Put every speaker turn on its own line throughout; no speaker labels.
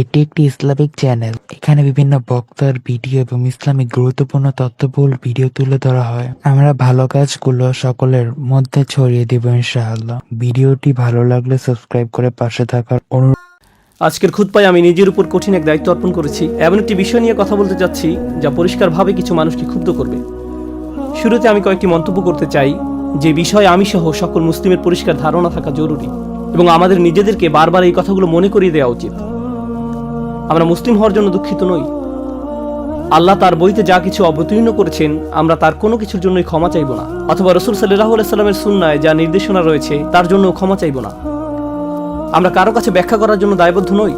এটি একটি Islamic channel. এখানে বিভিন্ন বক্তার ভিডিও এবং ইসলামিক গুরুত্বপূর্ণ তথ্যবহুল ভিডিও তুলে ধরা হয়। আমরা ভালো কাজগুলো সকলের মধ্যে ছড়িয়ে দেব ইনশাআল্লাহ। ভিডিওটি ভালো লাগলে সাবস্ক্রাইব করে পাশে থাকার অনুরোধ।
আজকের খুতবায় আমি নিজের উপর কঠিন এক দায়িত্ব অর্পণ করেছি। এমন একটি বিষয় নিয়ে কথা বলতে যাচ্ছি যা পরিষ্কারভাবে কিছু মানুষকে ক্ষুব্ধ করবে। শুরুতে আমি কয়েকটি মন্তব্য করতে চাই যে বিষয়ে আমি সহ সকল মুসলিমের পরিষ্কার ধারণা থাকা জরুরি এবং আমাদের নিজেদেরকে বারবার এই কথাগুলো মনে করিয়ে দেওয়া উচিত। আমরা মুসলিম হওয়ার জন্য দুঃখিত নই। আল্লাহ তার বইতে যা কিছু অবতীর্ণ করেছেন আমরা তার কোনো কিছুর জন্যই ক্ষমা চাইব না, অথবা রাসূল সাল্লাল্লাহু আলাইহি সাল্লামের সুন্নায় যা নির্দেশনা রয়েছে তার জন্য ক্ষমা চাইব না। আমরা কারো কাছে ব্যাখ্যা করার জন্য দায়বদ্ধ নই।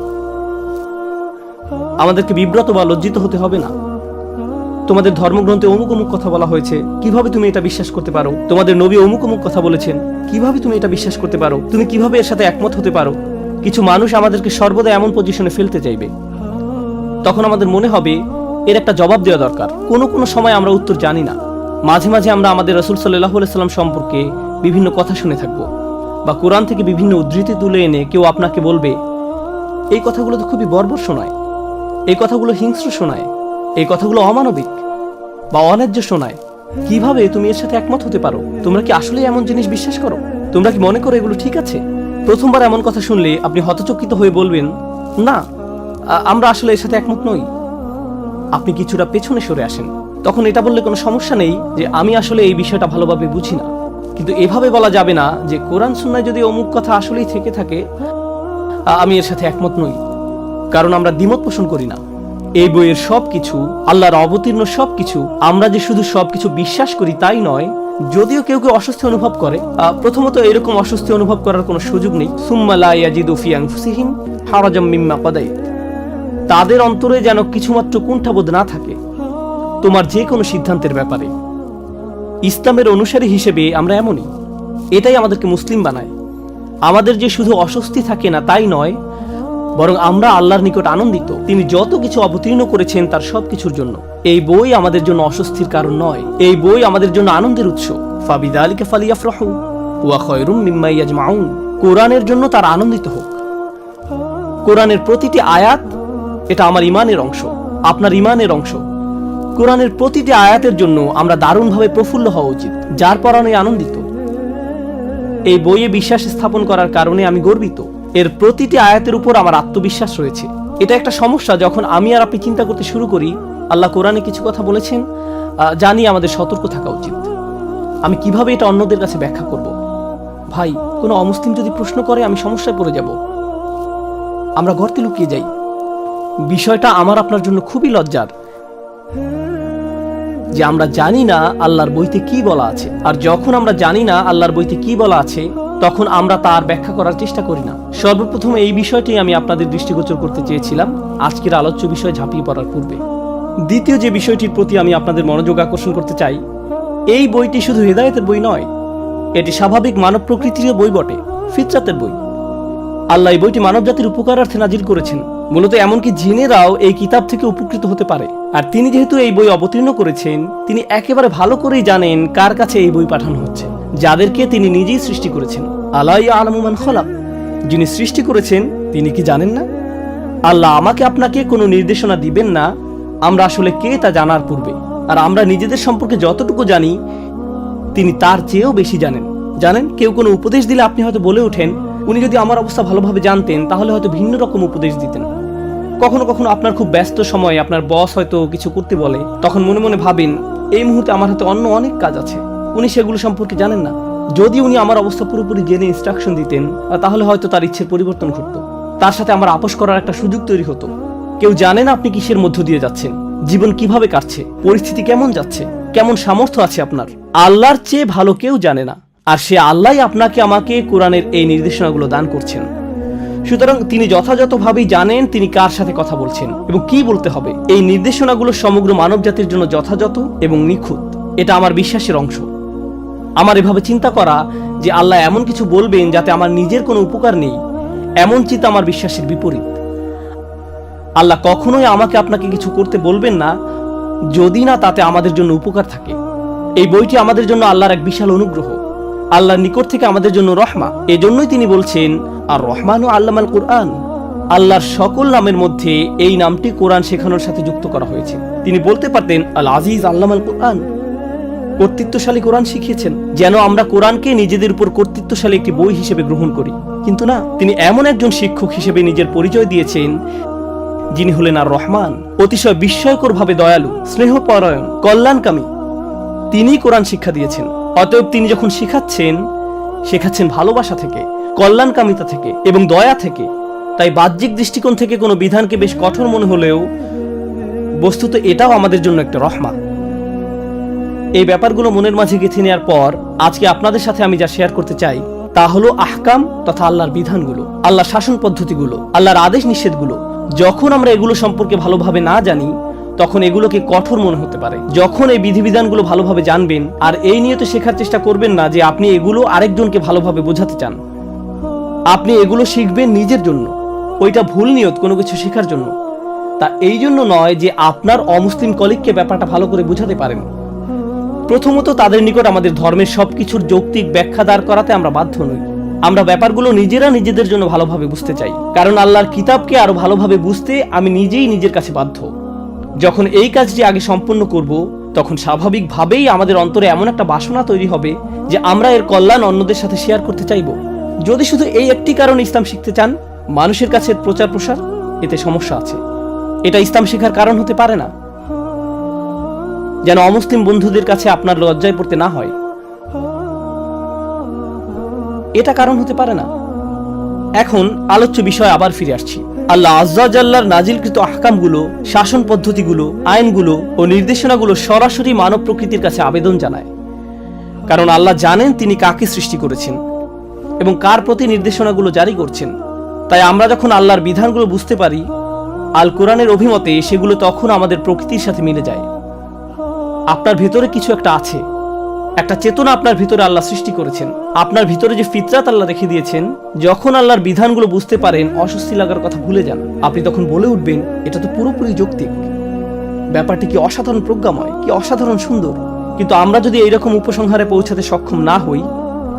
আমাদেরকে বিব্রত বা লজ্জিত হতে হবে না। তোমাদের ধর্মগ্রন্থে অমুক অমুক কথা বলা হয়েছে, কিভাবে তুমি এটা বিশ্বাস করতে পারো? তোমাদের নবী অমুক অমুক কথা বলেছেন, কিভাবে তুমি এটা বিশ্বাস করতে পারো? তুমি কিভাবে এর সাথে একমত হতে পারো? কিছু মানুষ আমাদেরকে সর্বদা এমন পজিশনে ফেলতে চাইবে। তখন আমাদের মনে হবে এর একটা জবাব দেওয়া দরকার। কোনো সময় আমরা উত্তর জানি না। মাঝে মাঝে আমরা আমাদের রাসূল সাল্লাল্লাহু আলাইহি সাল্লাম সম্পর্কে বিভিন্ন কথা শুনে থাকবো, বা কোরআন থেকে বিভিন্ন উদ্ধৃতি তুলে এনে কেউ আপনাকে বলবে এই কথাগুলো তো খুবই বর্বর শোনায়, এই কথাগুলো হিংস্র শোনায়, এই কথাগুলো অমানবিক বা অন্যায্য শোনায়। কিভাবে তুমি এর সাথে একমত হতে পারো? তোমরা কি আসলে এমন জিনিস বিশ্বাস করো? তোমরা কি মনে করো এগুলো ঠিক আছে? প্রথমবার এমন কথা শুনলে আপনি হতচকিত হয়ে বলবেন, না, আমরা আসলে এর সাথে একমত নই। আপনি কিছুটা পেছনে সরে আসেন। তখন এটা বললে কোনো সমস্যা নেই যে আমি আসলে এই বিষয়টা ভালোভাবে বুঝি না। কিন্তু এভাবে বলা যাবে না যে কোরআন সুন্নায় যদি অমুক কথা আসলেই থেকে থাকে আমি এর সাথে একমত নই, কারণ আমরা দ্বিমত পোষণ করি না। এই বইয়ের সবকিছু, আল্লাহর অবতীর্ণ সবকিছু, আমরা যে শুধু সবকিছু বিশ্বাস করি তাই নয়। যদিও কেউ কেউ অস্বস্তি অনুভব করে, প্রথমত এরকম অস্বস্তি অনুভব করার কোনো সুযোগ নেই। সুম্মা লা ইয়াজিদু ফি আনফুসিহিম হারাজাম মিম্মা কাদাইত, তাদের অন্তরে যেন কিছুমাত্র কুণ্ঠাবোধ না থাকে তোমার যে কোনো সিদ্ধান্তের ব্যাপারে। ইসলামের অনুসারী হিসেবে আমরা এমনই। এটাই আমাদেরকে মুসলিম বানায়। আমাদের যে শুধু অস্বস্তি থাকে না তাই নয়, বরং আমরা আল্লাহর নিকট আনন্দিত। তিনি যত কিছু অবতীর্ণ করেছেন তার সবকিছুর জন্য। এই বই আমাদের জন্য অস্বস্তির কারণ নয়, এই বই আমাদের জন্য আনন্দের উৎস। ফাবিযালিকা ফালিয়াফরাহু ওয়া খায়রুম মিম্মা ইয়াজমাউন, কোরআনের জন্য তার আনন্দিত হোক। কোরআনের প্রতিটি আয়াত এটা আমার ঈমানের অংশ, আপনার ঈমানের অংশ। কোরআনের প্রতিটি আয়াতের জন্য আমরা দারুণভাবে প্রফুল্ল হওয়া উচিত, যার পরনে আনন্দিত। এই বইয়ে বিশ্বাস স্থাপন করার কারণে আমি গর্বিত। এর প্রতিটি আয়াতের উপর আমার আত্মবিশ্বাস রয়েছে। এটা একটা সমস্যা যখন আমি আর আপনি চিন্তা করতে শুরু করি আল্লাহ কোরআনে কিছু কথা বলেছেন, জানি আমাদের সতর্ক থাকা উচিত। আমি কিভাবে এটা অন্যদের কাছে ব্যাখ্যা করব? ভাই, কোনো অমুসলিম যদি প্রশ্ন করে আমি সমস্যায় পড়ে যাব। আমরা গর্তে লুকিয়ে যাই। বিষয়টা আমার আপনার জন্য খুবই লজ্জার যে আমরা জানি না আল্লাহর বইতে কি বলা আছে। আর যখন আমরা জানি না আল্লাহর বইতে কি বলা আছে, তখন আমরা তার ব্যাখ্যা করার চেষ্টা করি না। সর্বপ্রথম এই বিষয়টি আমি আপনাদের দৃষ্টিগোচর করতে চেয়েছিলাম আজকের আলোচ্য বিষয় ঝাঁপিয়ে পড়ার পূর্বে। দ্বিতীয় যে বিষয়টির প্রতি আমি আপনাদের মনোযোগ আকর্ষণ করতে চাই, এই বইটি শুধু হেদায়েতের বই নয়, এটি স্বাভাবিক মানব প্রকৃতির বই বটে, ফিতরাতের বই। আল্লাহ এই বইটি মানব জাতির উপকারার্থে নাজিল করেছেন, মূলত এমনকি জিনেরাও এই কিতাব থেকে উপকৃত হতে পারে। আর তিনি যেহেতু এই বই অবতীর্ণ করেছেন, তিনি একেবারে ভালো করেই জানেন কার কাছে এই বই পাঠানো হচ্ছে, যাদেরকে তিনি নিজেই সৃষ্টি করেছেন। আলা ইয়ালামু মান খালাক, যিনি সৃষ্টি করেছেন তিনি কি জানেন না? আল্লাহ আমাকে আপনাকে কোনো নির্দেশনা দিবেন না আমরা আসলে কে তা জানার পূর্বে। আর আমরা নিজেদের সম্পর্কে যতটুকু জানি তিনি তার চেয়েও বেশি জানেন। জানেন, কেউ কোনো উপদেশ দিলে আপনি হয়তো বলে ওঠেন উনি যদি আমার অবস্থা ভালোভাবে জানতেন তাহলে হয়তো ভিন্ন রকম উপদেশ দিতেন। কখনো কখনো আপনার খুব ব্যস্ত সময়ে আপনার বস হয়তো কিছু করতে বলে, তখন মনে মনে ভাবেন এই মুহূর্তে আমার হাতে অন্য অনেক কাজ আছে, উনি সেগুলো সম্পর্কে জানেন না। যদি উনি আমার অবস্থা পুরোপুরি জেনে ইনস্ট্রাকশন দিতেন তাহলে হয়তো তার ইচ্ছের পরিবর্তন ঘটতো, তার সাথে আমার আপোষ করার একটা সুযোগ তৈরি হতো। কেউ জানে না আপনি কিসের মধ্য দিয়ে যাচ্ছেন, জীবন কিভাবে কাটছে, পরিস্থিতি কেমন যাচ্ছে, কেমন সামর্থ্য আছে আপনার। আল্লাহর চেয়ে ভালো কেউ জানে না। আর সে আল্লাহই আপনাকে আমাকে কোরআনের এই নির্দেশনাগুলো দান করছেন। সুতরাং তিনি যথাযথভাবেই জানেন তিনি কার সাথে কথা বলছেন এবং কি বলতে হবে। এই নির্দেশনাগুলো সমগ্র মানব জাতির জন্য যথাযথ এবং নিখুঁত। এটা আমার বিশ্বাসের অংশ। আমার এভাবে চিন্তা করা যে আল্লাহ এমন কিছু বলবেন যাতে আমার নিজের কোনো উপকার নেই, এমন চিন্তা আমার বিশ্বাসের বিপরীত। আল্লাহ কখনোই আমাকে আপনাকে কিছু করতে বলবেন না যদি না তাতে আমাদের জন্য উপকার থাকে। এই বইটি আমাদের জন্য আল্লাহর এক বিশাল অনুগ্রহ, আল্লাহর নিকট থেকে আমাদের জন্য রহমা। এজন্যই তিনি বলছেন আর রহমানু আল্লামাল কুরআন, আল্লাহর সকল নামের মধ্যে এই নামটি কোরআন শেখানোর সাথে যুক্ত করা হয়েছে। তিনি বলতে পারতেন আল আজিজ আল্লামাল কোরআন, কর্তৃত্বশালী কোরআন শিখিয়েছেন, যেন আমরা কোরআনকে নিজেদের উপর কর্তৃত্বশালী একটি বই হিসেবে গ্রহণ করি। কিন্তু না, তিনি এমন একজন শিক্ষক হিসেবে নিজের পরিচয় দিয়েছেন যিনি হলেন আর রহমান, অতিশয় বিস্ময়কর ভাবে দয়ালু, স্নেহপরায়ণ, কল্যাণকামী। তিনি কোরআন শিক্ষা দিয়েছেন। অতএব তিনি যখন শেখাচ্ছেন ভালোবাসা থেকে, কল্যাণকামিতা থেকে এবং দয়া থেকে। তাই বাহ্যিক দৃষ্টিকোণ থেকে কোনো বিধানকে বেশ কঠোর মনে হলেও বস্তুত এটাও আমাদের জন্য একটা রহমত। এই ব্যাপারগুলো মনের মাঝে গেঁথে নেওয়ার পর আজকে আপনাদের সাথে আমি যা শেয়ার করতে চাই তা হলো আহকাম তথা আল্লাহর বিধানগুলো, আল্লাহর শাসন পদ্ধতিগুলো, আল্লাহর আদেশ নিষেধগুলো। যখন আমরা এগুলো সম্পর্কে ভালোভাবে না জানি তখন এগুলোকে কঠোর মনে হতে পারে। যখন এই বিধিবিধানগুলো ভালোভাবে জানবেন আর এই নিয়ে তো শেখার চেষ্টা করবেন না যে আপনি এগুলো আরেকজনকে ভালোভাবে বোঝাতে চান, আপনি এগুলো শিখবেন নিজের জন্য, ওইটা ভুল নিয়ত কোনো কিছু শেখার জন্য। তা এই জন্য নয় যে আপনার অমুসলিম কলিগকে ব্যাপারটা ভালো করে বোঝাতে পারেন। প্রথমত তাদের নিকট আমাদের ধর্মের সবকিছুর যৌক্তিক ব্যাখ্যা দাঁড় করাতে আমরা বাধ্য নই। আমরা ব্যাপারগুলো নিজেরা নিজেদের জন্য ভালোভাবে বুঝতে চাই, কারণ আল্লাহর কিতাবকে আরো ভালোভাবে বুঝতে আমি নিজেই নিজের কাছে বাধ্য। যখন এই কাজটি আগে সম্পন্ন করব তখন স্বাভাবিকভাবেই আমাদের অন্তরে এমন একটা বাসনা তৈরি হবে যে আমরা এর কল্যাণ অন্যদের সাথে শেয়ার করতে চাইব। যদি শুধু এই একটি কারণে ইসলাম শিখতে চান, মানুষের কাছে প্রচার প্রসার, এতে সমস্যা আছে। এটা ইসলাম শেখার কারণ হতে পারে না, যেন অমুসলিম বন্ধুদের কাছে আপনার লজ্জায় পড়তে না হয়, এটা কারণ হতে পারে না। এখন আলোচ্য বিষয় আবার ফিরে আসছি। আল্লাহ আজ্জা জাল্লার নাজিলকৃত আহকামগুলো, শাসন পদ্ধতিগুলো, আইনগুলো ও নির্দেশনাগুলো সরাসরি মানব প্রকৃতির কাছে আবেদন জানায়। কারণ আল্লাহ জানেন তিনি কাকে সৃষ্টি করেছেন এবং কার প্রতি নির্দেশনাগুলো জারি করছেন। তাই আমরা যখন আল্লাহর বিধানগুলো বুঝতে পারি, আল কোরআনের অভিমতে সেগুলো তখন আমাদের প্রকৃতির সাথে মিলে যায়। আপনার ভেতরে কিছু একটা আছে, একটা চেতনা আপনার ভিতরে আল্লাহ সৃষ্টি করেছেন। আপনার ভিতরে যে ফিতরাত আল্লাহ রেখে দিয়েছেন, যখন আল্লাহর বিধানগুলো বুঝতে পারেন অস্বস্তি লাগার কথা ভুলে যান। আপনি তখন বলে উঠবেন, এটা তো পুরোপুরি যৌক্তিক, ব্যাপারটি কি অসাধারণ প্রজ্ঞাময়, কি অসাধারণ সুন্দর। কিন্তু আমরা যদি এইরকম উপসংহারে পৌঁছাতে সক্ষম না হই,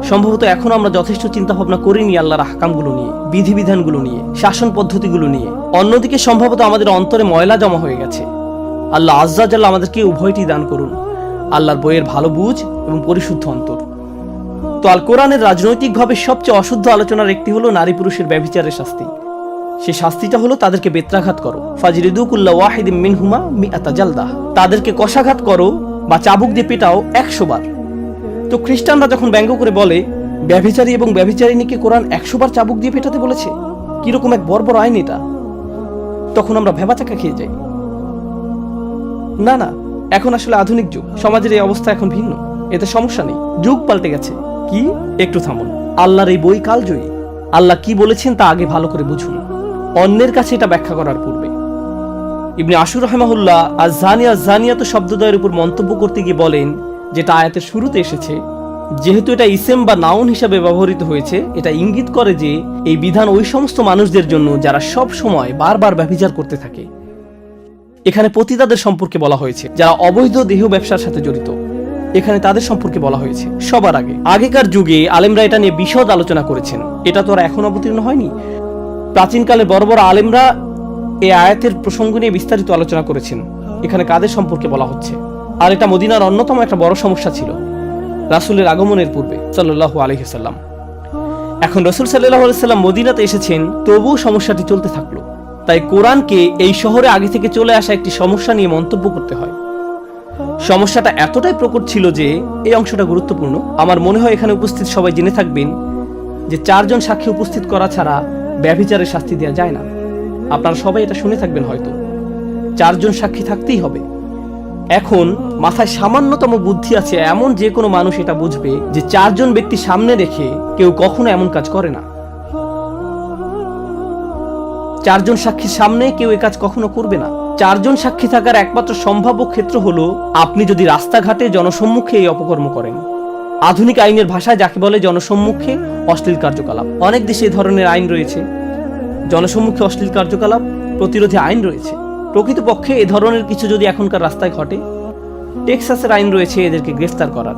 সম্ভবত এখন আমরা যথেষ্ট চিন্তা ভাবনা করিনি আল্লাহর আহকামগুলো নিয়ে, বিধিবিধানগুলো নিয়ে, শাসন পদ্ধতিগুলো নিয়ে। অন্যদিকে সম্ভবত আমাদের অন্তরে ময়লা জমা হয়ে গেছে। আল্লাহ আজ্জা জাল্লা আমাদেরকে উভয়টি দান করুন, আল্লাহর বইয়ের ভালো বুঝ এবং পরিশুদ্ধ অন্তর। তো আল কোরআনের রাজনৈতিকভাবে সবচেয়ে অশুদ্ধ আলোচনার একটি হলো নারী পুরুষের ব্যভিচারের শাস্তি। সেই শাস্তিটা হলো তাদেরকে বেত্রাঘাত করো, ফাজরিদু কুল্লা ওয়াহিদিম মিনহুমা মিআতা জালদাহ, তাদেরকে কষাঘাত করো বা চাবুক দিয়ে পেটাও 100 বার। তো খ্রিস্টানরা যখন ব্যঙ্গ করে বলে ব্যভিচারী এবং ব্যভিচারিণীকে কোরআন 100 বার চাবুক দিয়ে পেটাতে বলেছে, কিরকম এক বর্বর আইন এটা, তখন আমরা ভেবাচাকা খেয়ে যাই। না না, এখন আসলে আধুনিক যুগ, সমাজের এই অবস্থা এখন ভিন্ন, এতে সমস্যা নেই, যুগ পাল্টে গেছে। কি? একটু থামুন, আল্লাহর এই বই কালজয়ী। আল্লাহ কি বলেছেন তা আগে ভালো করে বুঝুন, অন্যের কাছে এটা ব্যাখ্যা করার পূর্বে। ইবনে আশুর রাহিমাহুল্লাহ আজ-জানিয়া জানিয়াত শব্দদ্বয়ের উপর মন্তব্য করতে গিয়ে বলেন, যেটা আয়াতের শুরুতে এসেছে, যেহেতু এটা ইসেম বা নাউন হিসাবে ব্যবহৃত হয়েছে, এটা ইঙ্গিত করে যে এই বিধান ওই সমস্ত মানুষদের জন্য যারা সব সময় বারবার ব্যভিচার করতে থাকে। এখানে পতিতাদের সম্পর্কে বলা হয়েছে, যারা অবৈধ দেহ ব্যবসার সাথে জড়িত, এখানে তাদের সম্পর্কে বলা হয়েছে। সবার আগেকার যুগে আলেমরা এটা নিয়ে বিশদ আলোচনা করেছেন, এটা তো আর এখন অবতীর্ণ হয়নি। প্রাচীনকালে বড় বড় আলেমরা এই আয়াতের প্রসঙ্গ নিয়ে বিস্তারিত আলোচনা করেছেন, এখানে কাদের সম্পর্কে বলা হচ্ছে। আর এটা মদিনার অন্যতম একটা বড় সমস্যা ছিল রাসূলের আগমনের পূর্বে সাল্লাল্লাহু আলাইহি ওয়াসাল্লাম। এখন রাসূল সাল্লাল্লাহু আলাইহি ওয়াসাল্লাম মদিনাতে এসেছেন, তবুও সমস্যাটি চলতে থাকলো। তাই কোরআনকে এই শহরে আগে থেকে চলে আসা একটি সমস্যা নিয়ে মন্তব্য করতে হয়। সমস্যাটা এতটাই প্রকট ছিল যে এই অংশটা গুরুত্বপূর্ণ। আমার মনে হয় এখানে উপস্থিত সবাই জেনে থাকবেন যে 4 জন সাক্ষী উপস্থিত করা ছাড়া ব্যভিচারের শাস্তি দেওয়া যায় না। আপনারা সবাই এটা শুনে থাকবেন হয়তো, 4 জন সাক্ষী থাকতেই হবে। এখন মাথায় সামান্যতম বুদ্ধি আছে এমন যে কোনো মানুষ এটা বুঝবে যে 4 জন ব্যক্তি সামনে রেখে কেউ কখনো এমন কাজ করে না। 4 জন সাক্ষীর সামনে কেউ এই কাজ কখনো করবে না। 4 জন সাক্ষী থাকার একমাত্র সম্ভাব্য ক্ষেত্র হলো আপনি যদি রাস্তাঘাটে জনসম্মুখে এই অপকর্ম করেন। আধুনিক আইনের ভাষায় যাকে বলে জনসম্মুখে অশ্লীল কার্যকলাপ। অনেক দেশে এই ধরনের আইন রয়েছে, জনসম্মুখে অশ্লীল কার্যকলাপ প্রতিরোধী আইন রয়েছে। প্রকৃতপক্ষে এ ধরনের কিছু যদি এখনকার রাস্তায় ঘটে, টেক্সাসের আইন রয়েছে এদেরকে গ্রেফতার করার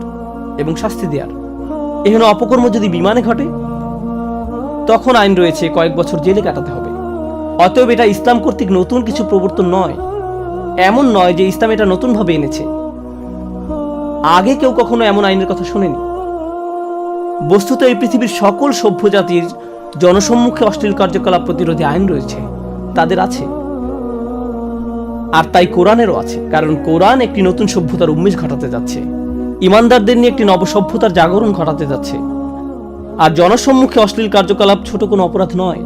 এবং শাস্তি দেওয়ার। এখানে অপকর্ম যদি বিমানে ঘটে, তখন আইন রয়েছে কয়েক বছর জেলে কাটাতে হবে। অতএব এটা ইসলাম কর্তৃক নতুন কিছু প্রবর্তন নয়। এমন নয় যে ইসলাম এটা নতুনভাবে এনেছে, আগে কেউ কখনো এমন আইনের কথা শোনেনি। বস্তুত এই পৃথিবীর সকল সভ্য জাতির জনসম্মুখে অশ্লীল কার্যকলাপ প্রতিরোধী আইন রয়েছে, তাদের আছে, আর তাই কোরআনেরও আছে। কারণ কোরআন একটি নতুন সভ্যতার উন্মেষ ঘটাতে যাচ্ছে, ইমানদারদের নিয়ে একটি নবসভ্যতার জাগরণ ঘটাতে যাচ্ছে। আর জনসম্মুখে অশ্লীল কার্যকলাপ ছোট কোনো অপরাধ নয়।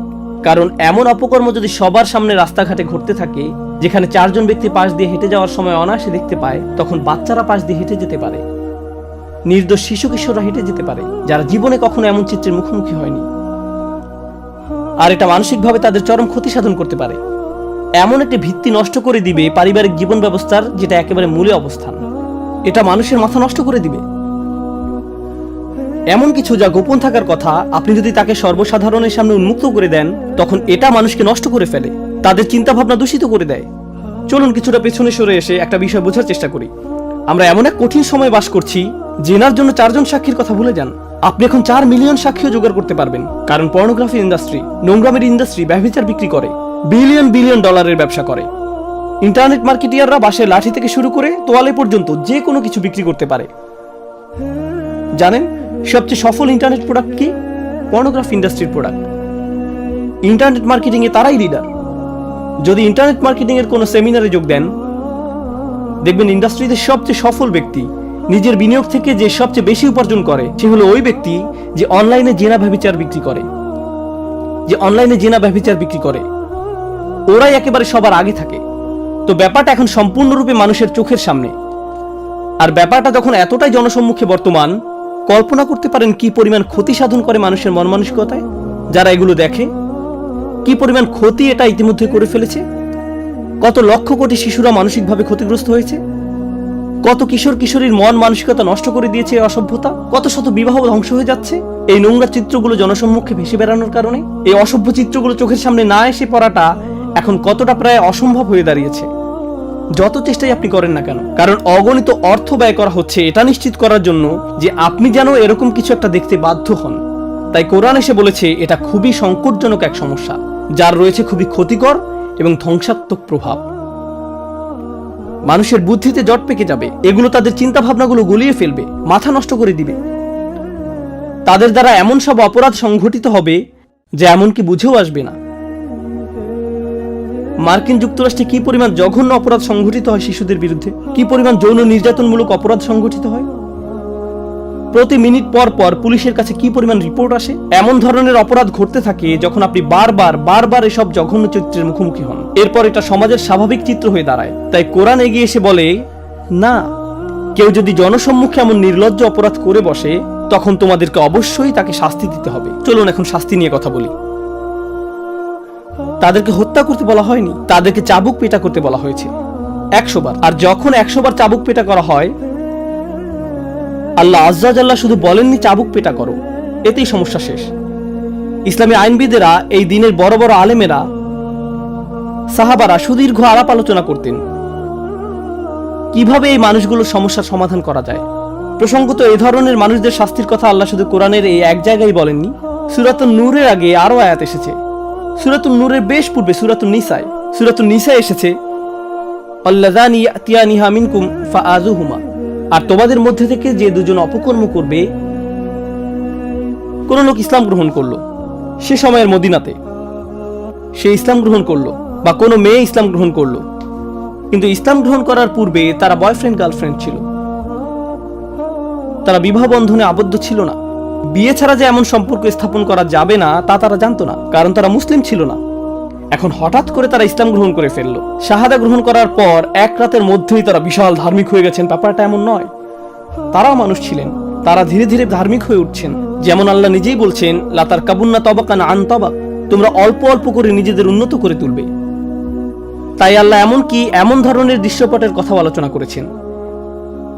কারণ এমন অপকর্ম যদি সবার সামনে রাস্তাঘাটে ঘটতে থাকে, যেখানে 4 জন ব্যক্তি পাশ দিয়ে হেঁটে যাওয়ার সময় অনায়াসে দেখতে পায়, তখন বাচ্চারা পাশ দিয়ে হেঁটে যেতে পারে, নির্দোষ শিশু কিশোররা হেঁটে যেতে পারে, যারা জীবনে কখনো এমন চিত্রের মুখোমুখি হয়নি। আর এটা মানসিকভাবে তাদের চরম ক্ষতি সাধন করতে পারে। এমন একটি ভিত্তি নষ্ট করে দিবে পারিবারিক জীবন ব্যবস্থার, যেটা একেবারে মূলে অবস্থান। এটা মানুষের মাথা নষ্ট করে দিবে। এমন কিছু যা গোপন থাকার কথা, আপনি যদি তাকে সর্বসাধারণের সামনে উন্মুক্ত করে দেন, তখন এটা মানুষকে নষ্ট করে ফেলে, তাদের চিন্তা ভাবনা দূষিত করে দেয়। চলুন কিছুটা পেছনে সরে এসে একটা বিষয় বোঝার চেষ্টা করি। আমরা এমন এক কঠিন সময় বাস করছি, জেনার জন্য 4 জন সাক্ষীর কথা ভুলে যান। আপনি এখন 4 মিলিয়ন সাক্ষীও জোগাড় করতে পারবেন। কারণ পর্নোগ্রাফি ইন্ডাস্ট্রি, নোংরামের ইন্ডাস্ট্রি ব্যভিচার বিক্রি করে, বিলিয়ন বিলিয়ন ডলারের ব্যবসা করে। ইন্টারনেট মার্কেটিয়াররা বাঁশের লাঠি থেকে শুরু করে তোয়ালে পর্যন্ত যে কোনো কিছু বিক্রি করতে পারে। জানেন সবচেয়ে সফল ইন্টারনেট প্রোডাক্ট কি? পর্নোগ্রাফি ইন্ডাস্ট্রির প্রোডাক্ট। ইন্টারনেট মার্কেটিং এ তারাই লিডার। যদি ইন্টারনেট মার্কেটিং এর কোনো সেমিনারে যোগ দেন, দেখবেন ইন্ডাস্ট্রিতে সবচেয়ে সফল ব্যক্তি, নিজের বিনিয়োগ থেকে যে সবচেয়ে বেশি উপার্জন করে, সে হলো ওই ব্যক্তি যে অনলাইনে জেনা ব্যভিচার বিক্রি করে। ওরাই একেবারে সবার আগে থাকে। তো ব্যাপারটা এখন সম্পূর্ণরূপে মানুষের চোখের সামনে। আর ব্যাপারটা যখন এতটাই জনসম্মুখে বর্তমান, কল্পনা করতে পারেন কি পরিমাণ ক্ষতি সাধন করে মানুষের মন মানসিকতায় যারা এগুলো দেখে। কি পরিমাণ ক্ষতি এটা ইতিমধ্যে করে ফেলেছে। কত লক্ষ কোটি শিশুরা মানসিকভাবে ক্ষতিগ্রস্ত হয়েছে, কত কিশোর কিশোরীর মন মানসিকতা নষ্ট করে দিয়েছে এই অসভ্যতা, কত শত বিবাহ ধ্বংস হয়ে যাচ্ছে এই নোংরা চিত্রগুলো জনসম্মুখে ভেসে বেড়ানোর কারণে। এই অসভ্য চিত্রগুলো চোখের সামনে না এসে পড়াটা এখন কতটা প্রায় অসম্ভব হয়ে দাঁড়িয়েছে, যত চেষ্টাই আপনি করেন না কেন। কারণ অগণিত অর্থ ব্যয় করা হচ্ছে এটা নিশ্চিত করার জন্য যে আপনি যেন এরকম কিছু একটা দেখতে বাধ্য হন। তাই কোরআন এসে বলেছে এটা খুবই সংকটজনক এক সমস্যা, যার রয়েছে খুবই ক্ষতিকর এবং ধ্বংসাত্মক প্রভাব। মানুষের বুদ্ধিতে জট পেকে যাবে, এগুলো তাদের চিন্তা ভাবনাগুলো গুলিয়ে ফেলবে, মাথা নষ্ট করে দিবে। তাদের দ্বারা এমন সব অপরাধ সংঘটিত হবে যা এমনকি বুঝেও আসবে না। মার্কিন যুক্তরাষ্ট্রে কি পরিমাণ জঘন্য অপরাধ সংঘটিত হয় শিশুদের বিরুদ্ধে, কি পরিমাণ যৌন নির্যাতনমূলক অপরাধ সংঘটিত হয়, প্রতি মিনিট পর পর পুলিশের কাছে কি পরিমাণ রিপোর্ট আসে। এমন ধরনের অপরাধ ঘটতে থাকে যখন আপনি বারবার এসব জঘন্য চিত্রের মুখোমুখি হন। এরপর এটা সমাজের স্বাভাবিক চিত্র হয়ে দাঁড়ায়। তাই কোরআন এগিয়ে এসে বলে, না, কেউ যদি জনসম্মুখে এমন নির্লজ্জ অপরাধ করে বসে, তখন তোমাদেরকে অবশ্যই তাকে শাস্তি দিতে হবে। চলুন এখন শাস্তি নিয়ে কথা বলি। তাদেরকে হত্যা করতে বলা হয়নি, তাদেরকে চাবুক পেটা করতে বলা হয়েছে 100 বার। আর যখন 100 বার চাবুক পেটা করা হয়, আল্লাহ আজ্জা জাল্লাহ শুধু বলেননি চাবুক পেটা করো, এতেই সমস্যা শেষ। ইসলামী আইনবিদেরা, এই দিনের বড় বড় আলেমেরা, সাহাবারা সুদীর্ঘ আলাপ আলোচনা করতেন কিভাবে এই মানুষগুলোর সমস্যার সমাধান করা যায়। প্রসঙ্গত এই ধরনের মানুষদের শাস্তির কথা আল্লাহ শুধু কোরআনের এই এক জায়গায় বলেননি, সূরাতুন নূরের আগে আরো আয়াত এসেছে। সূরাতুন নূরের বেশ পূর্বে সূরাতুন নিসায় এসেছে, আল্লাযানি ইয়াতিয়ানিহা মিনকুম ফাআযুহুমা, আর তোমাদের মধ্যে থেকে যে 2 জন অপকর্ম করবে। কোন লোক ইসলাম গ্রহণ করলো সে সময়ের মদিনাতে, সে ইসলাম গ্রহণ করলো, বা কোনো মেয়ে ইসলাম গ্রহণ করলো, কিন্তু ইসলাম গ্রহণ করার পূর্বে তারা বয়ফ্রেন্ড গার্লফ্রেন্ড ছিল, তারা বিবাহ বন্ধনে আবদ্ধ ছিল না। বিয়ে ছাড়া যে এমন সম্পর্ক স্থাপন করা যাবে না তা তারা জানতো না, কারণ তারা মুসলিম ছিল না। এখন হঠাৎ করে তারা ইসলাম গ্রহণ করে ফেললো। শাহাদা গ্রহণ করার পর 1 রাতের মধ্যেই তারা বিশাল ধার্মিক হয়ে গেছেন। ব্যাপারটা এমন নয়, তারাও মানুষ ছিলেন, তারা ধীরে ধীরে ধার্মিক হয়ে উঠছেন। যেমন আল্লাহ নিজেই বলছেন, লা তারকাবুন্না তাবাকান আন তাবাক, তোমরা অল্প অল্প করে নিজেদের উন্নত করে তুলবে। তাই আল্লাহ এমন ধরনের দৃশ্যপটের কথা আলোচনা করেছেন।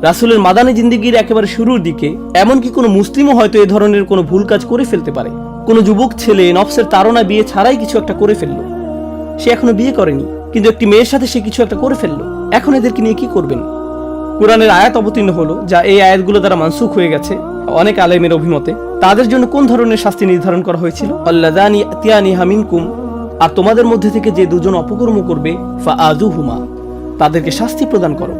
রাসূলের মাদানী জিন্দেগির একেবারে শুরুর দিকে এমনকি কোনো মুসলিমও হয়তো এই ধরনের কোনো ভুল কাজ করে ফেলতে পারে। কোনো যুবক ছেলে নফসের তাড়না বিয়ে ছাড়াই কিছু একটা করে ফেললো, সে এখনো বিয়ে করেনি, কিন্তু একটি মেয়ের সাথে সে কিছু একটা করে ফেললো। এখন এদেরকে নিয়ে কি করবেন? কোরআনের আয়াত অবতীর্ণ হলো, যা এই আয়াতগুলো দ্বারা মানসুখ হয়ে গেছে অনেক আলেমের অভিমতে। তাদের জন্য কোন ধরনের শাস্তি নির্ধারণ করা হয়েছিল? আল্লাযানি ইয়াতিয়ানিহা মিনকুম আর তোমাদের মধ্যে থেকে যে দুজন অপকর্ম করবে ফাআযুহুমা, তাদেরকে শাস্তি প্রদান করো।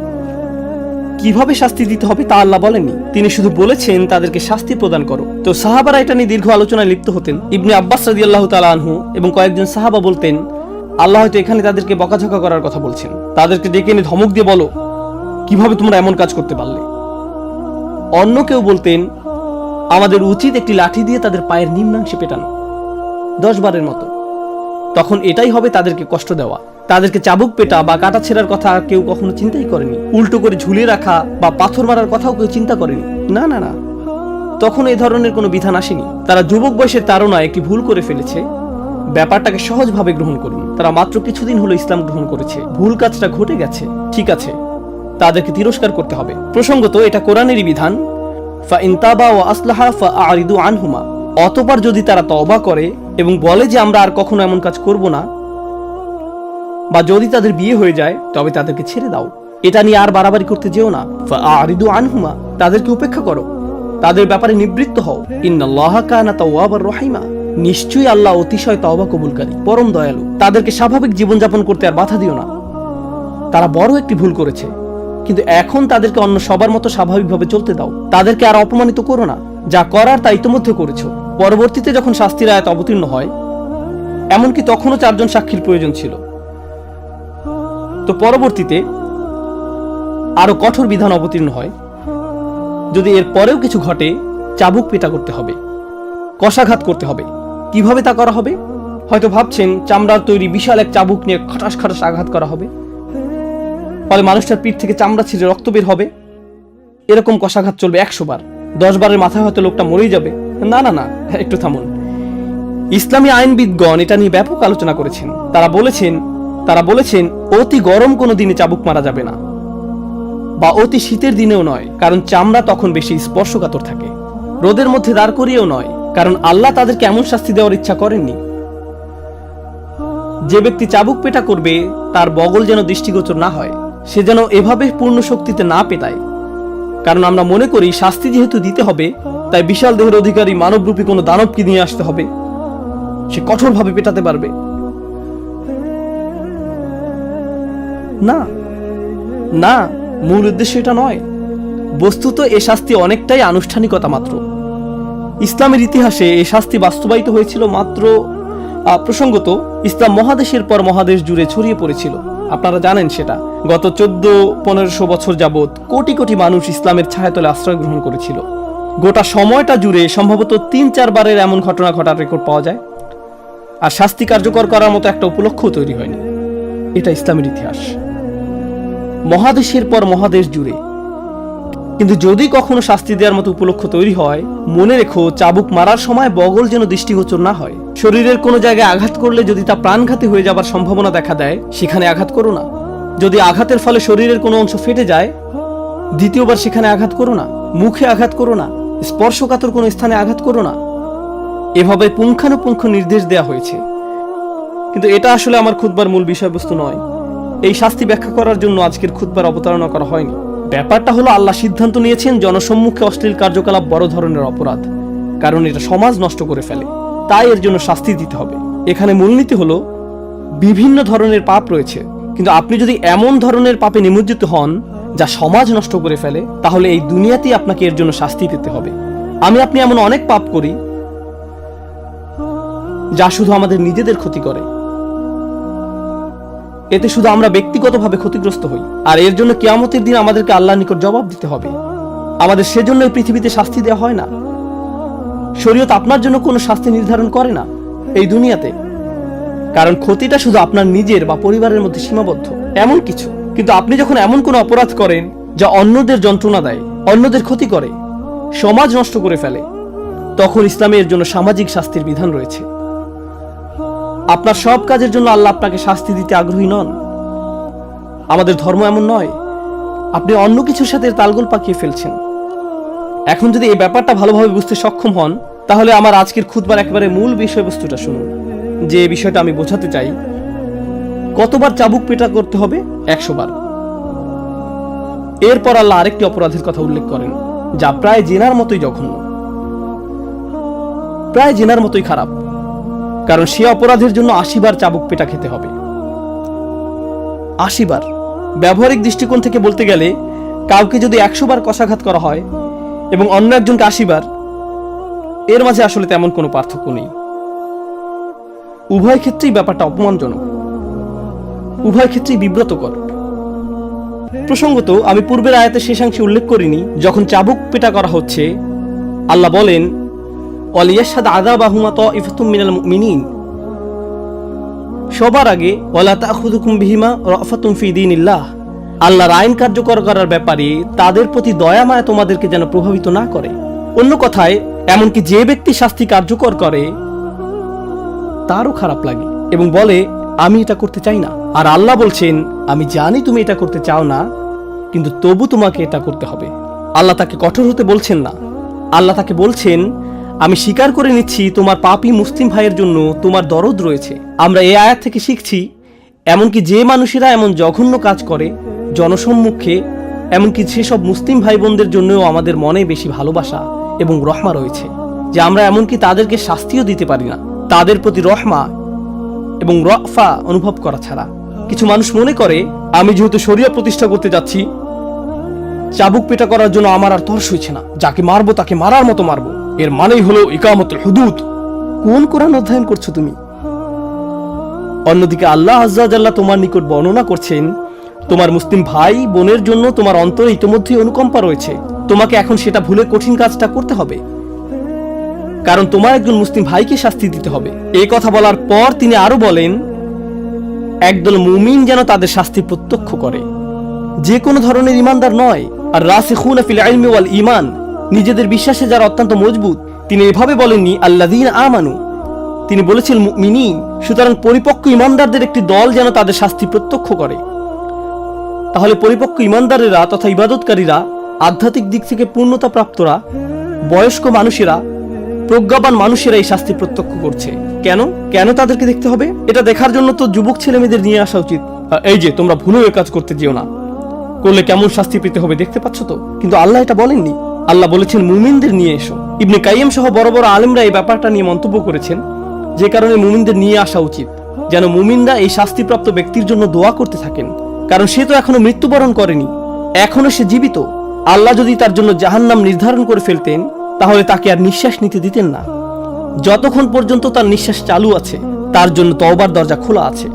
কিভাবে শাস্তি দিতে হবে তা আল্লাহ বলেননি, তিনি শুধু বলেছেন তাদেরকে শাস্তি প্রদান করো। তো সাহাবারা এটা নিয়ে দীর্ঘ আলোচনায় লিপ্ত হতেন। ইবনে আব্বাস রাদিয়াল্লাহু তাআলা আনহু এবং কয়েকজন সাহাবা বলতেন, আল্লাহ হয়তো এখানে তাদেরকে বকাঝকা করার কথা বলছেন, তাদেরকে ডেকে এনে ধমক দিয়ে বলো কিভাবে তোমরা এমন কাজ করতে পারলে। অন্য কেউ বলতেন, আমাদের উচিত একটি লাঠি দিয়ে তাদের পায়ের নিম্নাংশে পেটানো 10 বারের মতো, তখন এটাই হবে তাদেরকে কষ্ট দেওয়া। তাদেরকে চাবুক পেটা বা কাটা ছেঁড়ার কথা কেউ কখনো চিন্তাই করেনি। উল্টো করে ঝুলিয়ে রাখা বা পাথর মারার কথাও কেউ চিন্তা করেনি। না না না, তখন এই ধরনের কোনো বিধান আসেনি। তারা যুবক বয়সের তাড়নায় একটি ভুল করে ফেলেছে, ব্যাপারটাকে সহজভাবে গ্রহণ করুন। তারা মাত্র কিছুদিন হলো ইসলাম গ্রহণ করেছে, ভুল কাজটা ঘটে গেছে, ঠিক আছে, তাদেরকে তিরস্কার করতে হবে। প্রসঙ্গত এটা কোরআনেরই বিধান, ফাইন তাবা ওয়া আসলাহা ফাআরিদু আনহুমা। অতঃপর যদি তারা তওবা করে এবং বলে যে আমরা আর কখনো এমন কাজ করব না, বা যদি তাদের বিয়ে হয়ে যায় তবে তাদেরকে ছেড়ে দাও, এটা নিয়ে আর বাড়াবাড়ি করতে যেও না। ফাআরিদু আনহুমা, তাদেরকে উপেক্ষা করো, তাদের ব্যাপারে নিবৃত্ত হও। ইন্নাল্লাহা কানা তাওয়াবার রহিমা, নিশ্চয়ই আল্লাহ অতিশয় তওবা কবুলকারী, পরম দয়ালু। তাদেরকে স্বাভাবিক জীবনযাপন করতে আর বাধা দিও না। তারা বড় একটি ভুল করেছে, কিন্তু এখন তাদেরকে অন্য সবার মতো স্বাভাবিকভাবে চলতে দাও। তাদেরকে আর অপমানিত করো না, যা করার তা ইতিমধ্যে করেছো। পরবর্তীতে যখন শাস্তির আয়াত অবতীর্ণ হয়, এমনকি তখনও 4 জন সাক্ষীর প্রয়োজন ছিল, তো পরবর্তীতে আরো কঠোর বিধান অবতীর্ণ হয়। যদি এর পরেও কিছু ঘটে, চাবুক পেটা করতে হবে, কষাঘাত করতে হবে। কিভাবে তা করা হবে? হয়তো ভাবছেন চামড়ার তৈরি বিশাল এক চাবুক নিয়ে খটাস খটাস আঘাত করা হবে, ফলে মানুষটার পিঠ থেকে চামড়া ছিঁড়ে রক্ত বের হবে। এরকম কষাঘাত চলবে 100 বার। 10 বারের মাথায় হয়তো লোকটা মরেই যাবে। না না না, একটু থামুন। ইসলামী আইনবিদগণ এটা নিয়ে ব্যাপক আলোচনা করেছেন। তারা বলেছেন অতি গরম কোনো দিনে চাবুক মারা যাবে না, বা অতি শীতের দিনেও নয়, কারণ চামড়া তখন বেশি স্পর্শকাতর থাকে। রোদের মধ্যে দাঁড় করিয়েও নয়, কারণ আল্লাহ তাদেরকে এমন শাস্তি দেওয়ার ইচ্ছা করেননি। যে ব্যক্তি চাবুক পেটা করবে তার বগল যেন দৃষ্টিগোচর না হয়, সে যেন এভাবে পূর্ণ শক্তিতে না পেটায়। কারণ আমরা মনে করি শাস্তি যেহেতু দিতে হবে, তাই বিশাল দেহের অধিকারী মানবরূপী কোনো দানবকে নিয়ে আসতে হবে, সে কঠোরভাবে পেটাতে পারবে। না না, মূল উদ্দেশ্য এটা নয়। বস্তুত এ শাস্তি অনেকটাই আনুষ্ঠানিকতা মাত্র। ইসলামের ইতিহাসে এ শাস্তি বাস্তবায়িত হয়েছিল মাত্র, প্রসঙ্গত ইসলাম মহাদেশের পর মহাদেশ জুড়ে ছড়িয়ে পড়েছিল। আপনারা জানেন সেটা। গত 1400-1500 বছর যাবৎ কোটি কোটি মানুষ ইসলামের ছায়াতলে আশ্রয় গ্রহণ করেছিল। গোটা সময়টা জুড়ে সম্ভবত 3-4 বারের এমন ঘটনা ঘটার রেকর্ড পাওয়া যায়। আর শাস্তি কার্যকর করার মতো একটা উপলক্ষ্য তৈরি হয়নি। এটা ইসলামের ইতিহাস, মহাদেশের পর মহাদেশ জুড়ে। কিন্তু যদি কখনো শাস্তি দেওয়ার মতো উপলক্ষ্য তৈরি হয়, মনে রেখো চাবুক মারার সময় বগল যেন দৃষ্টিগোচর না হয়। শরীরের কোনো জায়গায় আঘাত করলে যদি তা প্রাণঘাতী হয়ে যাবার সম্ভাবনা দেখা দেয়, সেখানে আঘাত করো না। যদি আঘাতের ফলে শরীরের কোনো অংশ ফেটে যায়, দ্বিতীয়বার সেখানে আঘাত করো না। মুখে আঘাত করো না, স্পর্শকাতর কোনো স্থানে আঘাত করো না। এভাবে পুঙ্খানুপুঙ্খ নির্দেশ দেয়া হয়েছে। কিন্তু এটা আসলে আমার খুতবার মূল বিষয়বস্তু নয়। এই শাস্তি ব্যাখ্যা করার জন্য আজকের খুতবার অবতারণা করা হয়নি। ব্যাপারটা হলো আল্লাহ সিদ্ধান্ত নিয়েছেন জনসম্মুখে অশ্লীল কার্যকলাপ বড় ধরনের অপরাধ, কারণ এটা সমাজ নষ্ট করে ফেলে, তাই এর জন্য শাস্তি দিতে হবে। এখানে মূলনীতি হলো বিভিন্ন ধরনের পাপ রয়েছে, কিন্তু আপনি যদি এমন ধরনের পাপে নিমজ্জিত হন যা সমাজ নষ্ট করে ফেলে, তাহলে এই দুনিয়াতেই আপনাকে এর জন্য শাস্তি পেতে হবে। আপনি এমন অনেক পাপ করি যা শুধু আমাদের নিজেদের ক্ষতি করে। এতে শুধু আমরা ব্যক্তিগতভাবে ক্ষতিগ্রস্ত হই, আর এর জন্য কিয়ামতের দিন আমাদেরকে আল্লাহর নিকট জবাব দিতে হবে। আমাদের সেজন্য এই পৃথিবীতে শাস্তি দেওয়া হয় না। শরীয়ত আপনার জন্য কোনো শাস্তি নির্ধারণ করে না এই দুনিয়াতে, কারণ ক্ষতিটা শুধু আপনার নিজের বা পরিবারের মধ্যে সীমাবদ্ধ এমন কিছু। কিন্তু আপনি যখন এমন কোনো অপরাধ করেন যা অন্যদের যন্ত্রণা দেয়, অন্যদের ক্ষতি করে, সমাজ নষ্ট করে ফেলে, তখন ইসলামে এর জন্য সামাজিক শাস্তির বিধান রয়েছে। আপনার সব কাজের জন্য আল্লাহ আপনাকে শাস্তি দিতে আগ্রহী নন। আমাদের ধর্ম এমন নয়। আপনি অন্য কিছুর সাথে তালগোল পাকিয়ে ফেলছেন। এখন যদি এই ব্যাপারটা ভালোভাবে বুঝতে সক্ষম হন, তাহলে আমার আজকের খুতবার একেবারে মূল বিষয়বস্তুটা শুনুন, যে বিষয়টা আমি বোঝাতে চাই। কতবার চাবুক পেটা করতে হবে? 100 বার। এরপর আল্লাহ আরেকটি অপরাধের কথা উল্লেখ করেন, যা প্রায় জেনার মতোই জঘন্য, প্রায় জেনার মতোই খারাপ। কারণ সে অপরাধের জন্য 80 বার চাবুক পেটা খেতে হবে। 80 বার। ব্যবহারিক দৃষ্টিকোণ থেকে বলতে গেলে কাউকে যদি 100 বার কষাঘাত করা হয় এবং অন্য একজনকে 80 বার, এর মাঝে আসলে তেমন কোনো পার্থক্য নেই। উভয় ক্ষেত্রেই ব্যাপারটা অপমানজনক, উভয় ক্ষেত্রেই বিব্রতকর। প্রসঙ্গত, আমি পূর্বের আয়াতে শেষাংশে উল্লেখ করিনি, যখন চাবুক পেটা করা হচ্ছে আল্লাহ বলেন ওয়ালিয়াশহাদ আযাবাহুমা তাইফাতুম মিনাল মুমিনিন, সবার আগে ওয়ালা তাখুযুকুম বিহিমা রাফাতুম ফি দীনিল্লাহ, আল্লাহর আইন কার্যকর করার ব্যাপারে তাদের প্রতি দয়া মায়া তোমাদেরকে যেন প্রভাবিত না করে। অন্য কথায়, এমনকি যে ব্যক্তি শাস্তি কার্যকর করে তারও খারাপ লাগে এবং বলে আমি এটা করতে চাই না। আর আল্লাহ বলছেন আমি জানি তুমি এটা করতে চাও না, কিন্তু তবু তোমাকে এটা করতে হবে। আল্লাহ তাকে কঠোর হতে বলছেন না, আল্লাহ তাকে বলছেন আমি স্বীকার করে নিচ্ছি তোমার পাপী মুসলিম ভাইয়ের জন্য তোমার দরদ রয়েছে। আমরা এই আয়াত থেকে শিখছি এমনকি যে মানুষেরা এমন জঘন্য কাজ করে জনসম্মুখে, এমনকি সেসব মুসলিম ভাই বোনদের জন্যও আমাদের মনে বেশি ভালোবাসা এবং রহমা রয়েছে, যে আমরা এমনকি তাদেরকে শাস্তিও দিতে পারি না তাদের প্রতি রহমা এবং রফা অনুভব করা ছাড়া। কিছু মানুষ মনে করে আমি যেহেতু শরিয়া প্রতিষ্ঠা করতে যাচ্ছি, চাবুক পেটা করার জন্য আমার আর তর্স হয়েছে না, যাকে মারবো তাকে মারার মতো মারবো, এর মানেই হলো ইকামতুল হুদুদ। কোন কোরআন অধ্যয়ন করছো তুমি? অন্যদিকে আল্লাহ আজ্জা ওয়া জাল্লা তোমার নিকট বর্ণনা করছেন তোমার মুসলিম ভাই বোনের জন্য তোমার অন্তরে ইতিমধ্যেই অনুকম্পা রয়েছে, তোমাকে এখন সেটা ভুলে কঠিন কাজটা করতে হবে, কারণ তোমার একজন মুসলিম ভাইকে শাস্তি দিতে হবে। এই কথা বলার পর তিনি আরো বলেন একদল মুমিন যেন তাদের শাস্তি প্রত্যক্ষ করে, যে কোনো ধরনের ইমানদার নয়। আর রাসিখুনা ফিল ইলমি ওয়াল ঈমান, নিজেদের বিশ্বাসে যারা অত্যন্ত মজবুত। তিনি এভাবে বলেননি আল্লাযীনা আমানু, তিনি বলেছেন মুমিনিন। সুতরাং পরিপক্ক ইমানদারদের একটি দল যেন তাদের শাস্তি প্রত্যক্ষ করে। তাহলে পরিপক্ক ইমানদারেরা তথা ইবাদতকারীরা, আধ্যাত্মিক দিক থেকে পূর্ণতা প্রাপ্তরা, বয়স্ক মানুষেরা, প্রজ্ঞাবান মানুষেরা এই শাস্তি প্রত্যক্ষ করছে। কেন কেন তাদেরকে দেখতে হবে? এটা দেখার জন্য তো যুবক ছেলে মেয়েদের নিয়ে আসা উচিত। এই যে তোমরা ভুলেও এ কাজ করতে যেও না, করলে কেমন শাস্তি পেতে হবে দেখতে পাচ্ছ তো। কিন্তু আল্লাহ এটা বলেননি, আল্লাহ বলেছেন মুমিনদের নিয়ে এসো। ইবনে কাইয়িম সহ বড় বড় আলেমরা এই ব্যাপারটা নিয়ে মন্তব্য করেছেন, যে কারণে মুমিনদের নিয়ে আসা উচিত, যেন মুমিনরা এই শাস্তিপ্রাপ্ত ব্যক্তির জন্য দোয়া করতে থাকেন, কারণ সে তো এখনো মৃত্যুবরণ করেনি, এখনো সে জীবিত। আল্লাহ যদি তার জন্য জাহান্নাম নির্ধারণ করে ফেলতেন তাহলে তাকে আর নিঃশ্বাস নিতে দিতেন না। যতক্ষণ পর্যন্ত তার নিঃশ্বাস চালু আছে তার জন্য তওবার দরজা খোলা আছে।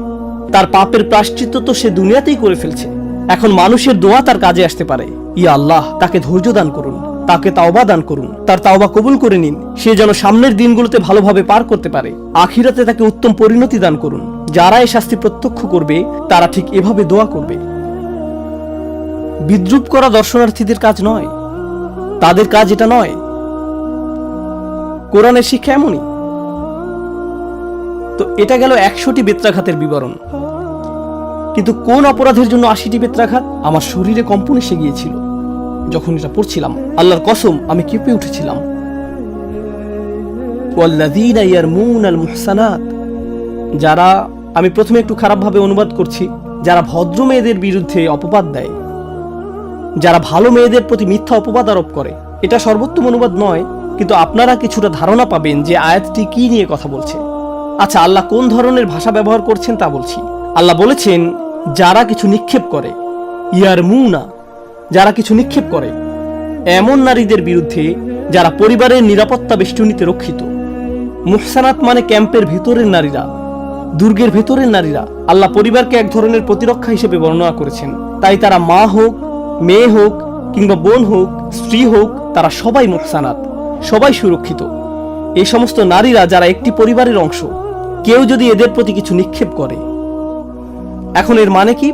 তার পাপের প্রায়শ্চিত্ত তো সে দুনিয়াতেই করে ফেলছে, এখন মানুষের দোয়া তার কাজে আসতে পারে। ইয়া আল্লাহ, তাকে ধৈর্য দান করুন, তাকে তাওবা দান করুন, তার তাওবা কবুল করে নিন, সে যেন সামনের দিনগুলোতে ভালোভাবে পার করতে পারে। আখিরাতে তাকে উত্তম পরিণতি দান করুন। যারা এই শাস্তি প্রত্যক্ষ করবে তারা ঠিক এভাবে দোয়া করবে। বিদ্রুপ করা দর্শনার্থীদের কাজ নয়, তাদের কাজ এটা নয়। কোরআনের শিক্ষা এমনই। তো এটা গেল 100টি বেত্রাঘাতের বিবরণ। কিন্তু কোন অপরাধের জন্য 80টি বেত্রাঘাত? আমার শরীরে কম্পন এসে গিয়েছিল যখন এটা পড়ছিলাম। আল্লাহর কসম, আমি কেঁপে উঠেছিলাম। ওয়াল্লাযীনা ইয়ারমুনাল মুহসানাত, যারা, আমি প্রথমে একটু খারাপভাবে অনুবাদ করছি, যারা ভদ্র মেয়েদের বিরুদ্ধে অপবাদ দেয়, যারা ভালো মেয়েদের প্রতি মিথ্যা অপবাদ আরোপ করে। এটা সর্বোত্তম অনুবাদ নয়, কিন্তু আপনারা কিছুটা ধারণা পাবেন যে আয়াতটি কি নিয়ে কথা বলছে। আচ্ছা, আল্লাহ কোন ধরনের ভাষা ব্যবহার করছেন তা বলছি। আল্লাহ বলেছেন যারা কিছু নিক্ষেপ করে, ইয়ারমুনা, যারা কিছু নিক্ষেপ করে এমন নারীদের বিরুদ্ধে যারা পরিবারের নিরাপত্তা বেষ্টনীতে রক্ষিত। মুহসানাত মানে ক্যাম্পের ভেতরের নারীরা, দুর্গের ভেতরের নারীরা। আল্লাহ পরিবারকে এক ধরনের প্রতিরক্ষা হিসেবে বর্ণনা করেছেন। তাই তারা মা হোক, মেয়ে হোক, কিংবা বোন হোক, স্ত্রী হোক, তারা সবাই মুহসানাত, সবাই সুরক্ষিত। এই সমস্ত নারীরা যারা একটি পরিবারের অংশ, কেউ যদি এদের প্রতি কিছু নিক্ষেপ করে। এখন এর মানে কি?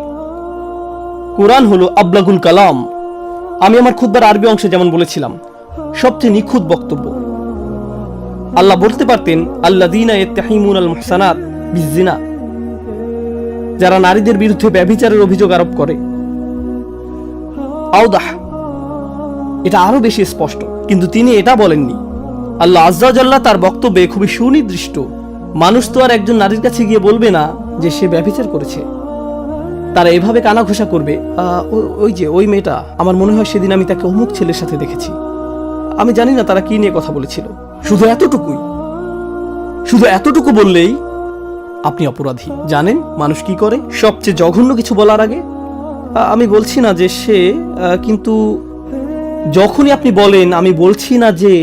কোরআন হলো আবলাগুল কালাম। আমি আমার খুতবার আরবি অংশে যেমন বলেছিলাম, সবচেয়ে নিখুঁত বক্তব্য। আল্লাহ বলতে পারতেন আল্লাযীনা ইয়াত্তাহিমুনাল মুহসানাত বিজ্জিনা, যারা নারীদের বিরুদ্ধে ব্যভিচারের অভিযোগ আরোপ করে। আওদাহ, এটা আরো বেশি স্পষ্ট, কিন্তু তিনি এটা বলেননি। আল্লাহ আজ্জা ওয়া জাল্লা তার বক্তব্যে খুবই সুনির্দিষ্ট। মানুষ তো আর একজন নারীর কাছে গিয়ে বলবে না যে সে ব্যভিচার করেছে। তারা এভাবে কানা ঘোষা করবে, ওই যে ওই মেয়েটা, আমার মনে হয় সেদিন আমি তাকে অমুক ছেলের সাথে দেখেছি। আমি জানি না তারা কি নিয়ে কথা বলেছিল, শুধু এতটুকুই। শুধু এতটুকু বললেই আপনি অপরাধী। জানেন মানুষ কি করে সবচেয়ে জঘন্য কিছু বলার আগে? আমি বলছি না যে সে, কিন্তু যখনই আপনি বলেন আমি বলছি না যে,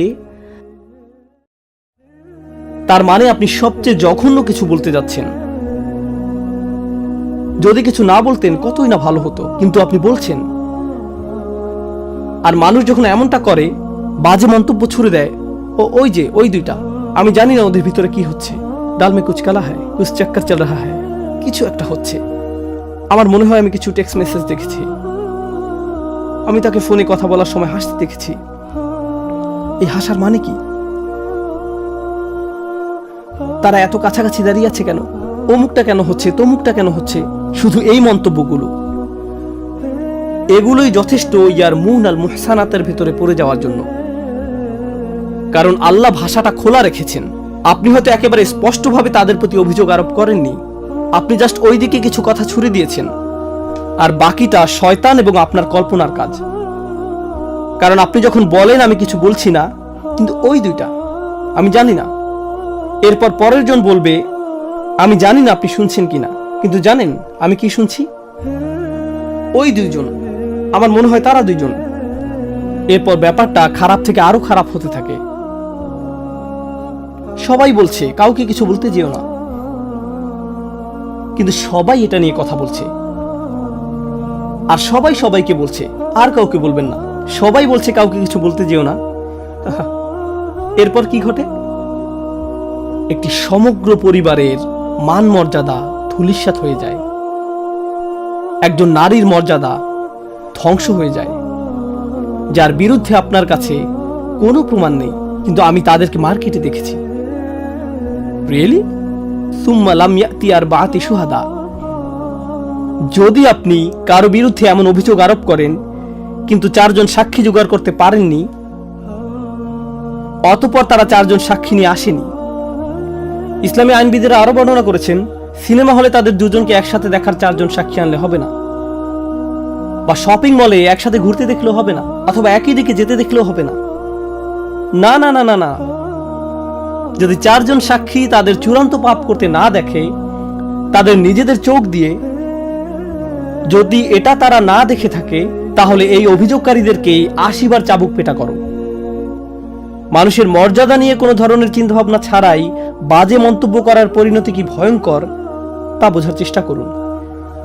তার মানে আপনি সবচেয়ে জঘন্য কিছু বলতে যাচ্ছেন। যদি কিছু না বলতেন কতই না ভালো হতো, কিন্তু আপনি বলছেন। আর মানুষ যখন এমনটা করে, বাজে মন্তব্য ছুড়ে দেয়, ওই যে ওই দুইটা, আমি জানি না ওদের ভিতরে কি হচ্ছে, ডাল মে কুছ কালা হ্যায়, কুছ চক্কর চল রাহা হ্যায়, কিছু একটা হচ্ছে। আমার মনে হয় আমি কিছু টেক্সট মেসেজ দেখেছি, আমি তাকে ফোনে কথা বলার সময় হাসতে দেখেছি। এই হাসার মানে কি? তারা এত কাছাকাছি দাঁড়িয়ে আছে কেন? অমুকটা কেন হচ্ছে, তমুকটা কেন হচ্ছে? শুধু এই মন্তব্যগুলো, এগুলোই যথেষ্ট ইয়ার মুন আল মুহসানাতের ভেতরে পড়ে যাওয়ার জন্য। কারণ আল্লাহ ভাষাটা খোলা রেখেছেন। আপনি হয়তো একেবারে স্পষ্টভাবে তাদের প্রতি অভিযোগ আরোপ করেননি, আপনি জাস্ট ওই দিকে কিছু কথা ছুড়ে দিয়েছেন, আর বাকিটা শয়তান এবং আপনার কল্পনার কাজ। কারণ আপনি যখন বলেন আমি কিছু বলছি না, কিন্তু ওই দুইটা, আমি জানি না, এরপর পরের জন বলবে আমি জানি না আপনি শুনছেন কিনা, কিন্তু জানেন আমি কি শুনছি? ওই দুইজন, আমার মনে হয় তারা দুইজন। এরপর ব্যাপারটা খারাপ থেকে আরো খারাপ হতে থাকে। সবাই বলছে কাউকে কিছু বলতে যেও না, কিন্তু সবাই এটা নিয়ে কথা বলছে, আর সবাই সবাইকে বলছে আর কাউকে বলবেন না। সবাই বলছে কাউকে কিছু বলতে যেও না। এরপর কি ঘটে? একটি সমগ্র পরিবারের মান মর্যাদা ধূলিসাৎ হয়ে যায়, একজন নারীর মর্যাদা ধ্বংস হয়ে যায়, যার বিরুদ্ধে আপনার কাছে কোনো প্রমাণ নেই, কিন্তু আমি তাদেরকে মার্কেটে দেখেছি। রিয়েলি? সুম্মা লাম ইয়াতি আরবাআতি শুহাদা। যদি আপনি কারো বিরুদ্ধে এমন অভিযোগ আরোপ করেন কিন্তু 4 জন সাক্ষী জোগাড় করতে পারেননি, অতঃপর তারা 4 জন সাক্ষী নিয়ে আসেনি। ইসলামী আইনবিদেরা আরো বর্ণনা করেছেন, সিনেমা হলে তাদের 2 জনকে একসাথে দেখার 4 জন সাক্ষী আনলে হবে না, বা শপিং মলে একসাথে ঘুরতে দেখলেও হবে না, অথবা একই দিকে যেতে দেখলেও হবে না। না না না না না, যদি 4 জন সাক্ষী তাদের চূড়ান্ত পাপ করতে না দেখে, তাদের নিজেদের চোখ দিয়ে যদি এটা তারা না দেখে থাকে, তাহলে এই অভিযোগকারীদেরকেই 80 বার চাবুক পেটা করো। মানুষের মর্যাদা নিয়ে কোনো ধরনের চিন্তাভাবনা ছাড়াই বাজে মন্তব্য করার পরিণতি কি ভয়ঙ্কর তা বোঝার চেষ্টা করুন।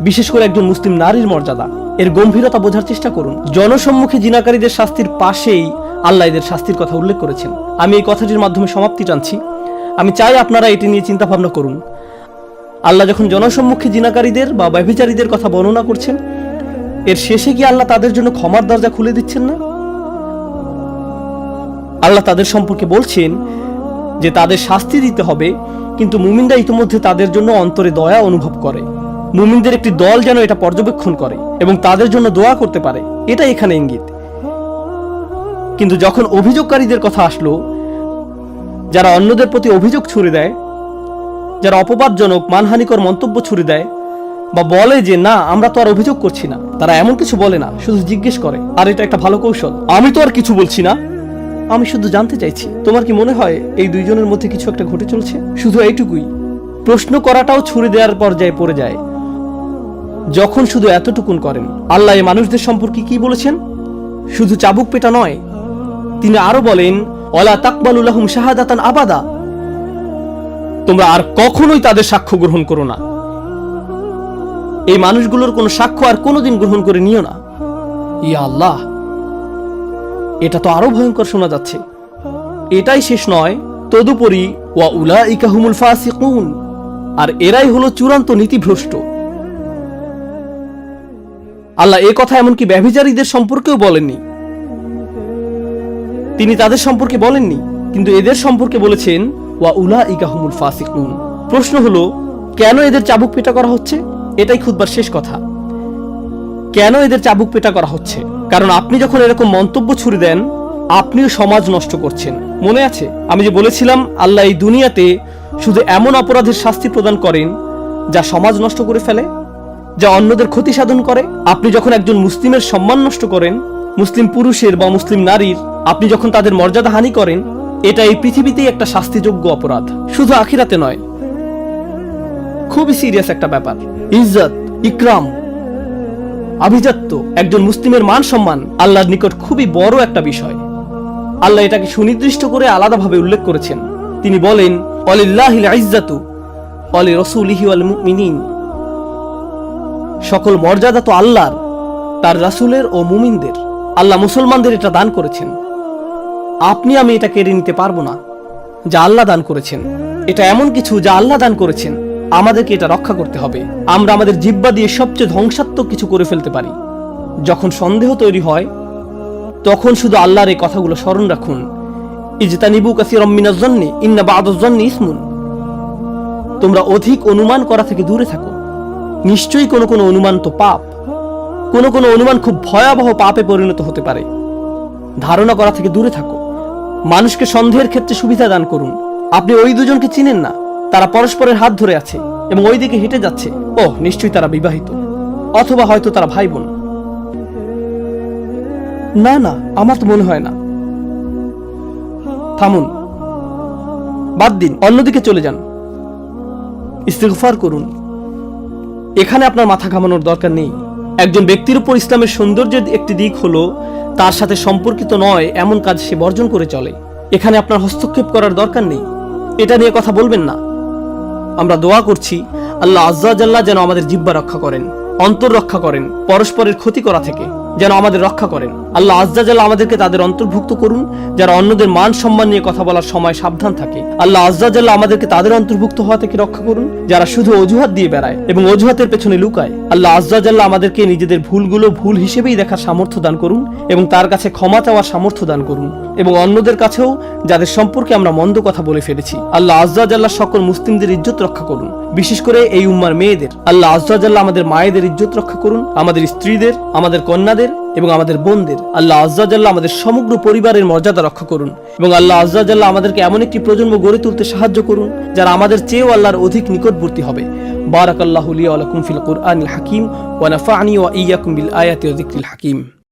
বিশেষ করে একজন মুসলিম নারীর মর্যাদা, এর গম্ভীরতা বোঝার চেষ্টা করুন। জনসম্মুখে জিনাকারীদের শাস্তির পাশেই আল্লাহ এদের শাস্তির কথা উল্লেখ করেছেন। আমি এই কথাটির মাধ্যমে সমাপ্তি টানছি। আমি চাই আপনারা এটি নিয়ে চিন্তা ভাবনা করুন। আল্লাহ যখন জনসম্মুখে জিনাকারীদের বা ব্যভিচারীদের কথা বর্ণনা করছেন, এর শেষে কি আল্লাহ তাদের জন্য ক্ষমার দরজা খুলে দিচ্ছেন না? আল্লাহ তাদের সম্পর্কে বলছেন যে তাদের শাস্তি দিতে হবে, কিন্তু মুমিনরা ইতিমধ্যে তাদের জন্য অন্তরে দয়া অনুভব করে। মুমিনদের একটি দল যেন এটা পর্যবেক্ষণ করে এবং তাদের জন্য দোয়া করতে পারে, এটা এখানে ইঙ্গিত। কিন্তু যখন অভিযোগকারীদের কথা আসলো, যারা অন্যদের প্রতি অভিযোগ ছুড়ে দেয়, যারা অপবাদজনক মানহানিকর মন্তব্য ছুড়ে দেয়, বা বলে যে না আমরা তো আর অভিযোগ করছি না, তারা এমন কিছু বলে না, শুধু জিজ্ঞেস করে। আর এটা একটা ভালো কৌশল। আমি তো আর কিছু বলছি না, আমি শুধু জানতে চাইছি তোমার কি মনে হয় এই 2 জনের মধ্যে কিছু একটা ঘটে চলছে? শুধু এইটুকুই। প্রশ্ন করাটাও ছুড়ে দেওয়ার পর্যায়ে পড়ে যায় যখন শুধু এতটুকুন করেন। আল্লাহ এই মানুষদের সম্পর্কে কি বলেছেন? শুধু চাবুক পেটা নয়, তিনি আরো বলেন ওয়ালা তাকবালু লাহুম শাহাদাতান আবাদা, তোমরা আর কখনোই তাদের সাক্ষ্য গ্রহণ করো না। এই মানুষগুলোর কোনো সাক্ষ্য আর কোনোদিন গ্রহণ করে নিও না। ইয়া আল্লাহ, এটা তো আরো ভয়ঙ্কর শোনা যাচ্ছে। এটাই শেষ নয়, তদুপরি ওয়া উলাইকা হুমুল ফাসিকুন, আর এরাই হলো চূড়ান্ত নীতিভ্রষ্ট। আল্লাহ এই কথা এমনকি ব্যভিচারীদের সম্পর্কেও বলেননি, তিনি তাদের সম্পর্কে বলেননি, কিন্তু এদের সম্পর্কে বলেছেন ওয়া উলাইকা হুমুল ফাসিকুন। প্রশ্ন হলো কেন এদের চাবুক পেটা করা হচ্ছে? এটাই খুতবার শেষ কথা। কেন এদের চাবুক পেটা করা হচ্ছে? কারণ আপনি যখন এরকম মন্তব্য ছুড়ে দেন, আপনিও সমাজ নষ্ট করছেন। মনে আছে আমি যে বলেছিলাম আল্লাহ এই দুনিয়াতে শুধু এমন অপরাধের শাস্তি প্রদান করেন যা সমাজ নষ্ট করে ফেলে, যা অন্যদের ক্ষতি সাধন করে। আপনি যখন একজন মুসলিমের সম্মান নষ্ট করেন, মুসলিম পুরুষের বা মুসলিম নারীর, আপনি যখন তাদের মর্যাদা হানি করেন, এটা এই পৃথিবীতেই একটা শাস্তিযোগ্য অপরাধ, শুধু আখিরাতে নয়। খুবই সিরিয়াস একটা ব্যাপার। ইজ্জত, ইকরাম, আভিজাত্য, একজন মুসলিমের মান সম্মান আল্লাহর নিকট খুবই বড় একটা বিষয়। আল্লাহ এটাকে সুনির্দিষ্ট করে আলাদাভাবে উল্লেখ করেছেন। তিনি বলেন, ওয়ালিল্লাহিল ইজ্জাতু ওয়ালি রাসূলিহি ওয়াল মুমিনিন। সকল মর্যাদা তো আল্লাহর, তার রাসূলের ও মুমিনদের। আল্লাহ মুসলমানদের এটা দান করেছেন। আপনি আমি এটা কেড়ে নিতে পারবো না যা আল্লাহ দান করেছেন। এটা এমন কিছু যা আল্লাহ দান করেছেন, আমাদেরকে এটা রক্ষা করতে হবে। আমরা আমাদের জিহ্বা দিয়ে সবচেয়ে ধ্বংসাত্মক কিছু করে ফেলতে পারি। যখন সন্দেহ তৈরি হয়, তখন শুধু আল্লাহর এই কথাগুলো স্মরণ রাখুন। ইজতানিবু কাসীরাম মিনাজ যন্নি ইন্না বা'দাজ যন্নি ইসমুন। তোমরা অধিক অনুমান করা থেকে দূরে থাকো, নিশ্চয়ই কোনো কোনো অনুমান তো পাপ। কোনো কোনো অনুমান খুব ভয়াবহ পাপে পরিণত হতে পারে। ধারণা করা থেকে দূরে থাকো। মানুষকে সন্দেহের ক্ষেত্রে সুবিধা দান করুন। আপনি ওই দুজনকে চিনেন না, তারা পরস্পরের হাত ধরে আছে এবং ওই দিকে হেঁটে যাচ্ছে। ওহ, নিশ্চয়ই তারা বিবাহিত, অথবা হয়তো তারা ভাই বোন। না না, আমার তো মনে হয় না। থামুন, বাদ দিন, অন্যদিকে চলে যান, ইস্তিগফার করুন। এখানে আপনার মাথা ঘামানোর দরকার নেই। একজন ব্যক্তির উপর ইসলামের সৌন্দর্যের একটি দিক হলো তার সাথে সম্পর্কিত নয় এমন কাজ সে বর্জন করে চলে। এখানে আপনার হস্তক্ষেপ করার দরকার নেই, এটা নিয়ে কথা বলবেন না। আমরা দোয়া করছি আল্লাহ আজ্জা ওয়া জাল্লা যেন আমাদের জিহ্বা রক্ষা করেন, অন্তর রক্ষা করেন, পরস্পরের ক্ষতি করা থেকে যেন আমাদের রক্ষা করেন। আল্লাহ আজ্জা ওয়া জাল্লা আমাদেরকে তাদের অন্তর্ভুক্ত করুন যারা অন্যদের মান সম্মান নিয়ে কথা বলার সময় সাবধান থাকে। আল্লাহ আজ্জা ওয়া জাল্লা আমাদেরকে তাদের অন্তর্ভুক্ত হওয়া থেকে রক্ষা করুন যারা শুধু অজুহাত দিয়ে বেড়ায় এবং অজুহাতের পেছনে লুকায়। আল্লাহ আজ্জা ওয়া জাল্লা আমাদেরকে নিজেদের ভুলগুলো ভুল হিসেবেই দেখার সামর্থ্য দান করুন এবং তার কাছে ক্ষমা চাওয়ার সামর্থ্য দান করুন, এবং অন্যদের কাছেও যাদের সম্পর্কে আমরা মন্দ কথা বলে ফেলেছি। আল্লাহ আজ্জা ওয়া জাল্লা সকল মুসলিমদের ইজ্জত রক্ষা করুন, বিশেষ করে এই উম্মার মেয়েদের। আল্লাহ আজ্জা ওয়া জাল্লা আমাদের মায়েদের ইজ্জত রক্ষা করুন, আমাদের স্ত্রীদের, আমাদের কন্যাদের এবং আমাদের বোনদের। আল্লাহ আজ্জা ওয়া জাল্লা আমাদের সমগ্র পরিবারের মর্যাদা রক্ষা করুন, এবং আল্লাহ আজ্জা ওয়া জাল্লা আমাদেরকে এমন একটি প্রজন্ম গড়ে তুলতে সাহায্য করুন যারা আমাদের চেয়েও আল্লাহর অধিক নিকটবর্তী হবে। বারাকাল্লাহু লি ওয়া লাকুম ফিল কুরআনিল হাকিম ওয়া নাফা'নি ওয়া ইয়্যাকুম বিল আয়াতি ওয়া যিকরিল হাকিম।